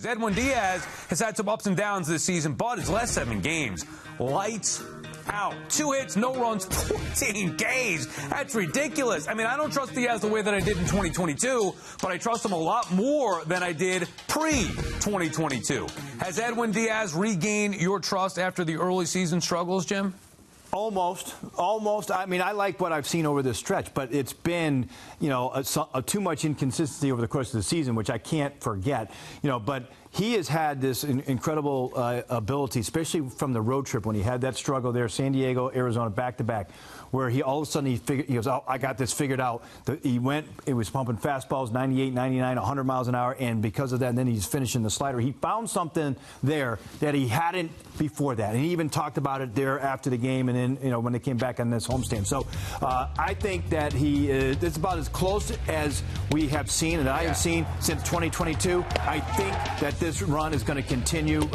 Edwin Diaz has had some ups and downs this season, but his last 7 games, lights out. 2 hits, no runs, 14 Ks. That's ridiculous. I mean, I don't trust Diaz the way that I did in 2022, but I trust him a lot more than I did pre-2022. Has Edwin Diaz regained your trust after the early season struggles, Jim? Almost. I mean, I like what I've seen over this stretch, but it's been, too much inconsistency over the course of the season, which I can't forget. But he has had this incredible ability, especially from the road trip when he had that struggle there, San Diego, Arizona, back-to-back, where he all of a sudden he goes, oh, I got this figured out. He was pumping fastballs, 98, 99, 100 miles an hour, and because of that, and then he's finishing the slider. He found something there that he hadn't before that, and he even talked about it there after the game, and then when they came back on this homestand. So I think that it's about as close as we have seen, and I have seen since 2022. I think that this run is going to continue.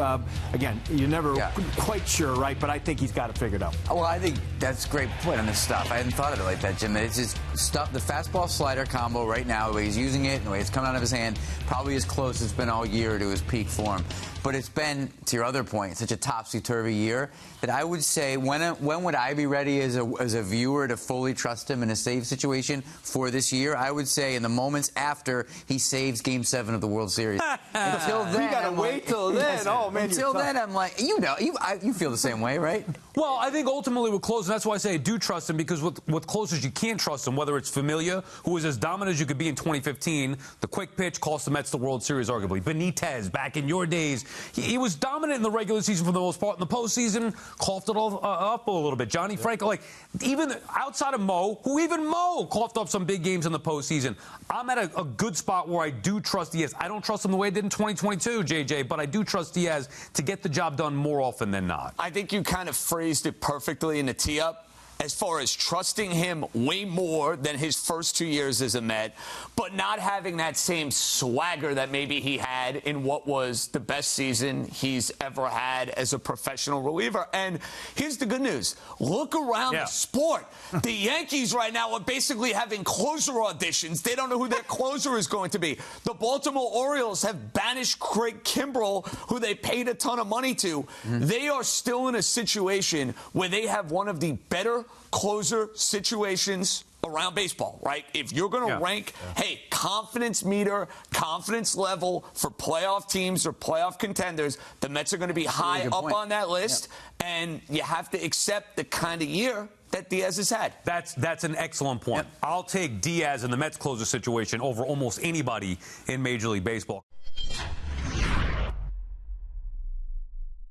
Again, you're never quite sure, right? But I think he's got it figured out. Well, I think that's a great point on this stuff. I hadn't thought of it like that, Jim. It's just stuff, the fastball slider combo right now, the way he's using it and the way it's coming out of his hand, probably as close as it's been all year to his peak form. But it's been, to your other point, such a topsy-turvy year that I would say, when would I be ready as a viewer to fully trust him in a save situation for this year? I would say in the moments after he saves Game 7 of the World Series. Until then, we gotta wait till then. Oh man! Until then, I'm like, you feel the same way, right? Well, I think ultimately with closers, that's why I say I do trust him, because with closers you can't trust him. Whether it's Familia, who was as dominant as you could be in 2015, the quick pitch cost the Mets the World Series, arguably. Benitez, back in your days, he was dominant in the regular season for the most part. In the postseason, coughed it all up a little bit. Johnny Franco, like even outside of Mo, even Mo coughed up some big games in the postseason. I'm at a good spot where I do trust Diaz. I don't trust him the way I did in 2022, JJ, but I do trust Diaz to get the job done more often than not. I think you kind of phrased it perfectly in the tee-up, as far as trusting him way more than his first 2 years as a Met, but not having that same swagger that maybe he had in what was the best season he's ever had as a professional reliever. And here's the good news. Look around the sport. The Yankees right now are basically having closer auditions. They don't know who their closer is going to be. The Baltimore Orioles have banished Craig Kimbrell, who they paid a ton of money to. They are still in a situation where they have one of the better closer situations around baseball, right? If you're going to rank, hey, confidence meter, confidence level for playoff teams or playoff contenders, the Mets are going to be high up on that list, and you have to accept the kind of year that Diaz has had. That's an excellent point. I'll take Diaz in the Mets closer situation over almost anybody in Major League Baseball.